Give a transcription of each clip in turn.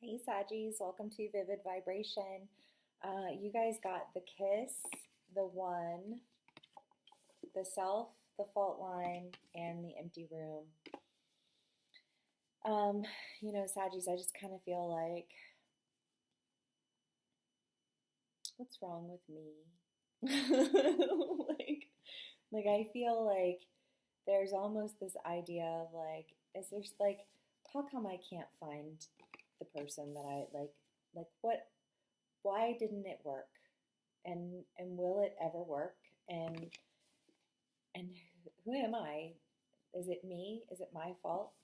Hey Sagis, welcome to Vivid Vibration. You guys got the kiss, the one, the self, the fault line, and the empty room. Um, Sagis, I just kind of feel like, what's wrong with me? like I feel like there's almost this idea of like, is there's like, how come I can't find the person that I like what why didn't it work? And will it ever work? And who am I? Is it me? Is it my fault?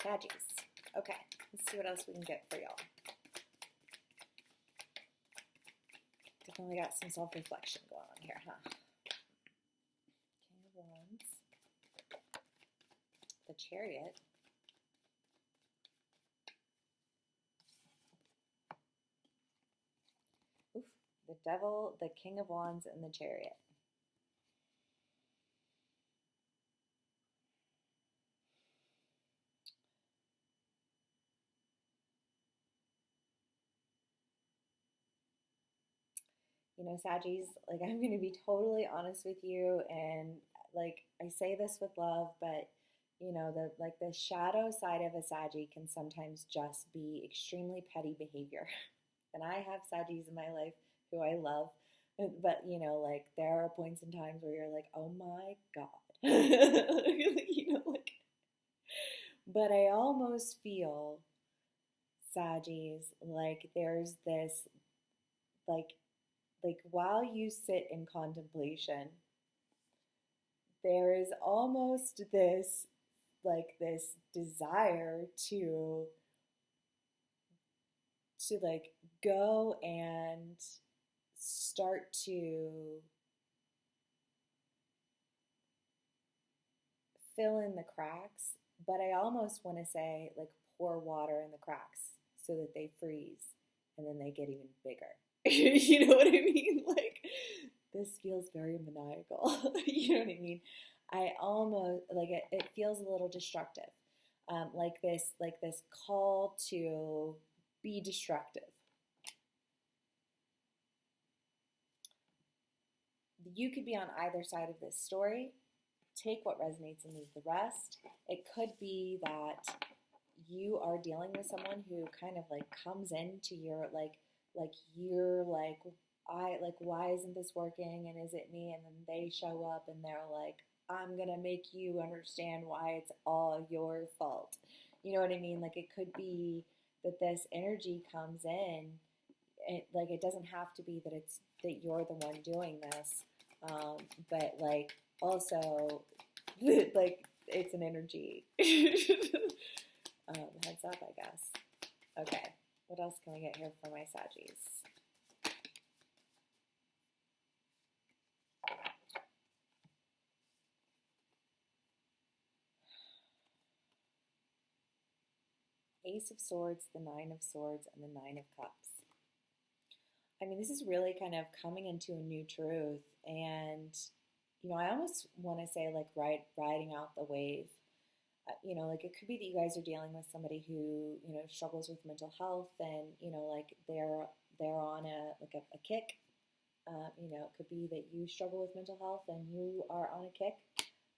Saggies. Okay, let's see what else we can get for y'all. Definitely got some self-reflection going on here, huh? King of Wands. The Chariot. Oof. The Devil, the King of Wands, and the Chariot. Saggies, like I'm going to be totally honest with you, and like I say this with love, but the shadow side of a Saggy can sometimes just be extremely petty behavior. And I have Saggies in my life who I love, but like there are points in times where you're like, oh my God. like, but I almost feel Saggies like there's this like while you sit in contemplation, there is almost this desire to like go and start to fill in the cracks, but I almost want to say like pour water in the cracks so that they freeze and then they get even bigger. You know what I mean? Like this feels very maniacal. You know what I mean? I almost like it feels a little destructive. Like this call to be destructive. You could be on either side of this story. Take what resonates and leave the rest. It could be that you are dealing with someone who kind of like comes into your you're like I like why isn't this working and is it me, and then they show up and they're like I'm gonna make you understand why it's all your fault. You know what I mean? Like it could be that this energy comes in. Like it doesn't have to be that it's that you're the one doing this, but like also like it's an energy. Heads up, I guess. Okay, what else can we get here for my Saggies? Ace of Swords, the Nine of Swords, and the Nine of Cups. I mean, this is really kind of coming into a new truth, and I almost want to say like riding out the wave. Like it could be that you guys are dealing with somebody who struggles with mental health, and like they're on a kick. It could be that you struggle with mental health and you are on a kick.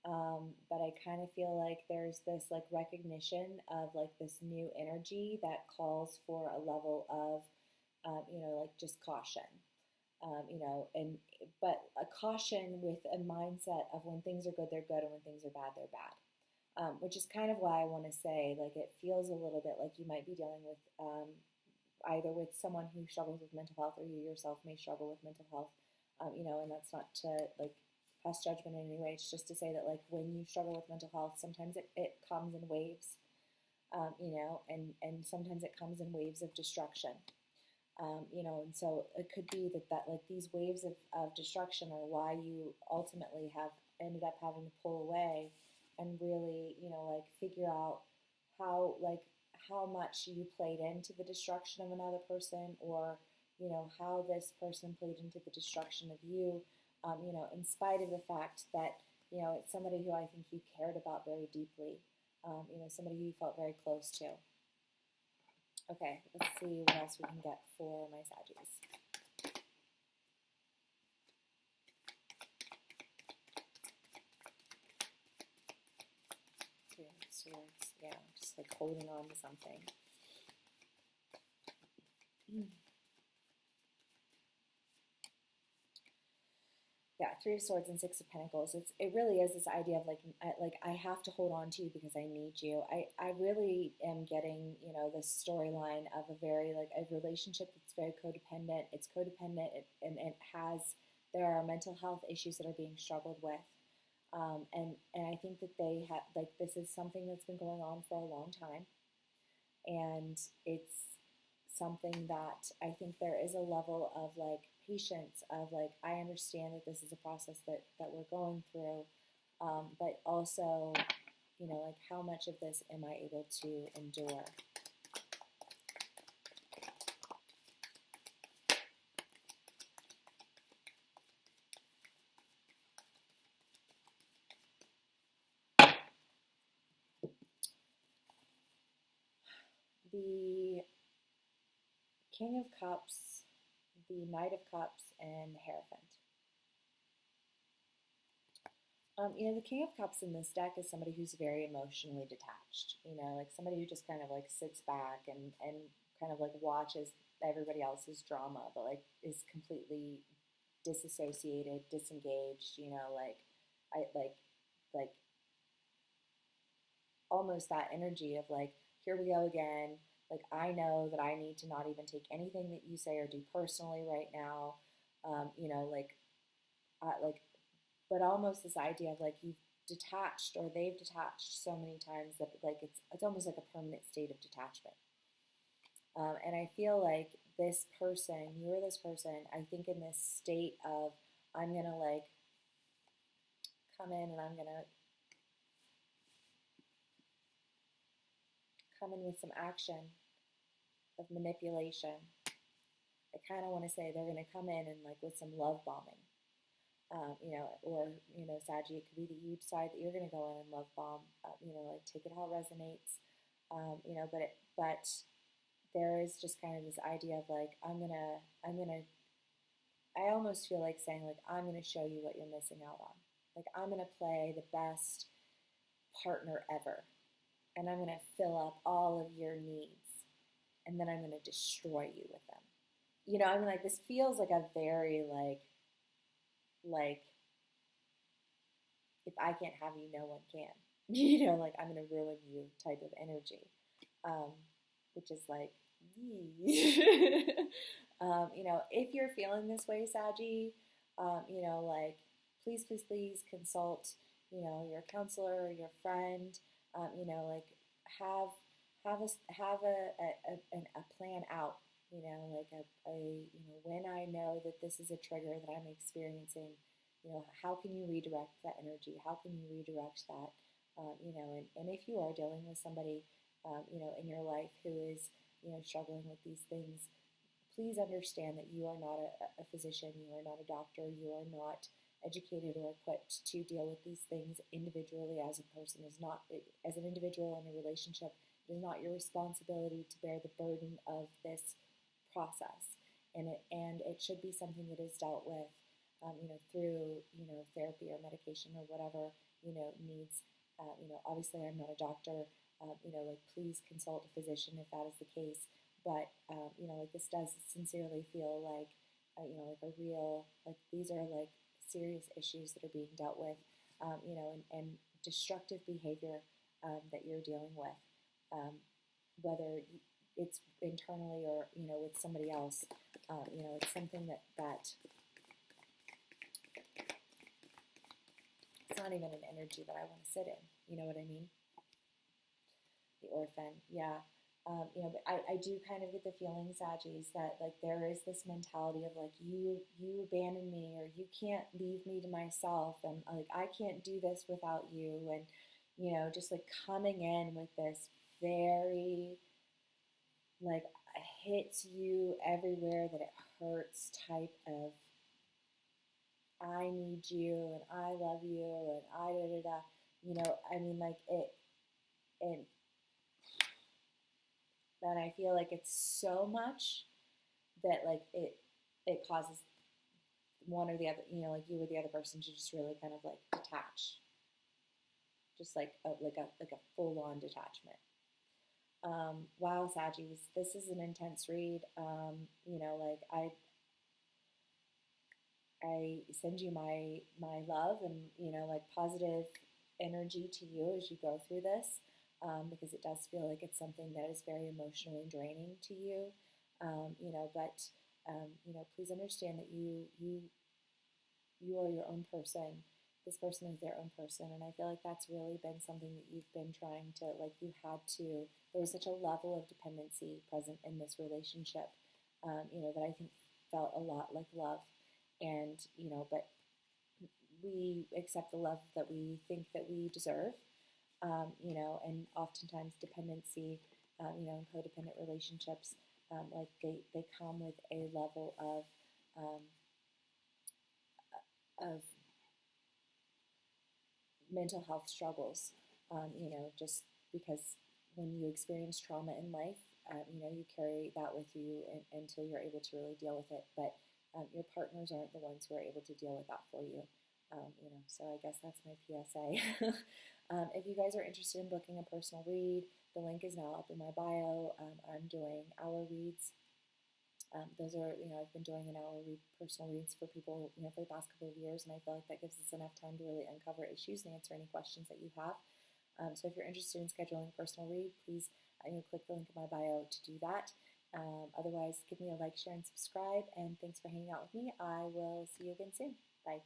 But I kind of feel like there's this like recognition of like this new energy that calls for a level of, like just caution. And but a caution with a mindset of when things are good, they're good, and when things are bad, they're bad. Which is kind of why I want to say like it feels a little bit like you might be dealing with either with someone who struggles with mental health, or you yourself may struggle with mental health. And that's not to like pass judgment in any way. It's just to say that like when you struggle with mental health, sometimes it comes in waves, and sometimes it comes in waves of destruction. And so it could be that like these waves of destruction are why you ultimately have ended up having to pull away and really, like figure out how much you played into the destruction of another person, or, how this person played into the destruction of you, in spite of the fact that You know, it's somebody who I think you cared about very deeply. You know, somebody who you felt very close to. Okay, let's see what else we can get for my Saggies. Three of Swords. Yeah, just like holding on to something. Yeah, Three of Swords and Six of Pentacles. It really is this idea of like I have to hold on to you because I need you. I really am getting, you know, this storyline of a very like a relationship that's very codependent. It's codependent, and it has, there are mental health issues that are being struggled with. And I think that they have, like, this is something that's been going on for a long time, and it's something that I think there is a level of like patience of like, I understand that this is a process that we're going through, but also, you know, like, how much of this am I able to endure? The King of Cups, the Knight of Cups, and the Hierophant. You know, the King of Cups in this deck is somebody who's very emotionally detached. You know, like somebody who just kind of like sits back and kind of like watches everybody else's drama, but like is completely disassociated, disengaged. You know, like I like almost that energy of like, here we go again. Like, I know that I need to not even take anything that you say or do personally right now. You know, like, but almost this idea of like you've detached, or they've detached so many times that like it's almost like a permanent state of detachment. And I feel like this person, you're this person, I think in this state of, I'm gonna like come in and I'm gonna come in with some action of manipulation. I kind of want to say they're going to come in and like with some love bombing, you know, or, you know, Saggy, it could be that you decide that you're going to go in and love bomb, you know, like take it how it resonates, you know, but there is just kind of this idea of like, I almost feel like saying like, I'm going to show you what you're missing out on. Like, I'm going to play the best partner ever, and I'm going to fill up all of your needs, and then I'm going to destroy you with them. You know, I mean, like, this feels like a very like if I can't have you, no one can. You know, like, I'm gonna ruin you type of energy, um, which is like, you know, if you're feeling this way, Saggy, you know, like, please consult, you know, your counselor or your friend. You know, like, have have a plan out. You know, like you know, when I know that this is a trigger that I'm experiencing, you know, how can you redirect that energy? How can you redirect that? You know, and if you are dealing with somebody, you know, in your life who is, you know, struggling with these things, please understand that you are not a physician, you are not a doctor, you are not educated or equipped to deal with these things individually as a person. Is not, as an individual in a relationship, it is not your responsibility to bear the burden of this process, and it should be something that is dealt with, you know, through, you know, therapy or medication or whatever, you know, needs. You know, obviously, I'm not a doctor. You know, like, please consult a physician if that is the case. But you know, like, this does sincerely feel like, you know, like a real, like, these are like serious issues that are being dealt with. You know, and destructive behavior that you're dealing with, whether it's internally or, you know, with somebody else. You know, it's something that it's not even an energy that I want to sit in. You know what I mean? The orphan, yeah. You know, but I do kind of get the feeling, Saggies, that like there is this mentality of like, you abandon me, or you can't leave me to myself, and like, I can't do this without you, and, you know, just like coming in with this very like hits you everywhere that it hurts type of I need you and I love you and I da da da. You know, I mean, like and then I feel like it's so much that like it causes one or the other, you know, like you or the other person to just really kind of like detach, just like a full on detachment. Wow, Saggies, this is an intense read. You know, like I send you my love and you know like positive energy to you as you go through this, because it does feel like it's something that is very emotionally draining to you. You know, but you know, please understand that you are your own person. This person is their own person, and I feel like that's really been something that you've been trying to like. You had to. There was such a level of dependency present in this relationship, you know, that I think felt a lot like love, and you know, but we accept the love that we think that we deserve, you know, and oftentimes dependency, you know, in codependent relationships, like they come with a level of mental health struggles, you know, just because when you experience trauma in life, you know, you carry that with you until you're able to really deal with it. But your partners aren't the ones who are able to deal with that for you. You know, so I guess that's my PSA. If you guys are interested in booking a personal read, the link is now up in my bio. I'm doing hour reads. Those are, you know, I've been doing an hour personal reads for people, you know, for the past couple of years, and I feel like that gives us enough time to really uncover issues and answer any questions that you have. So if you're interested in scheduling a personal read, please, you know, click the link in my bio to do that. Otherwise, give me a like, share, and subscribe, and thanks for hanging out with me. I will see you again soon. Bye.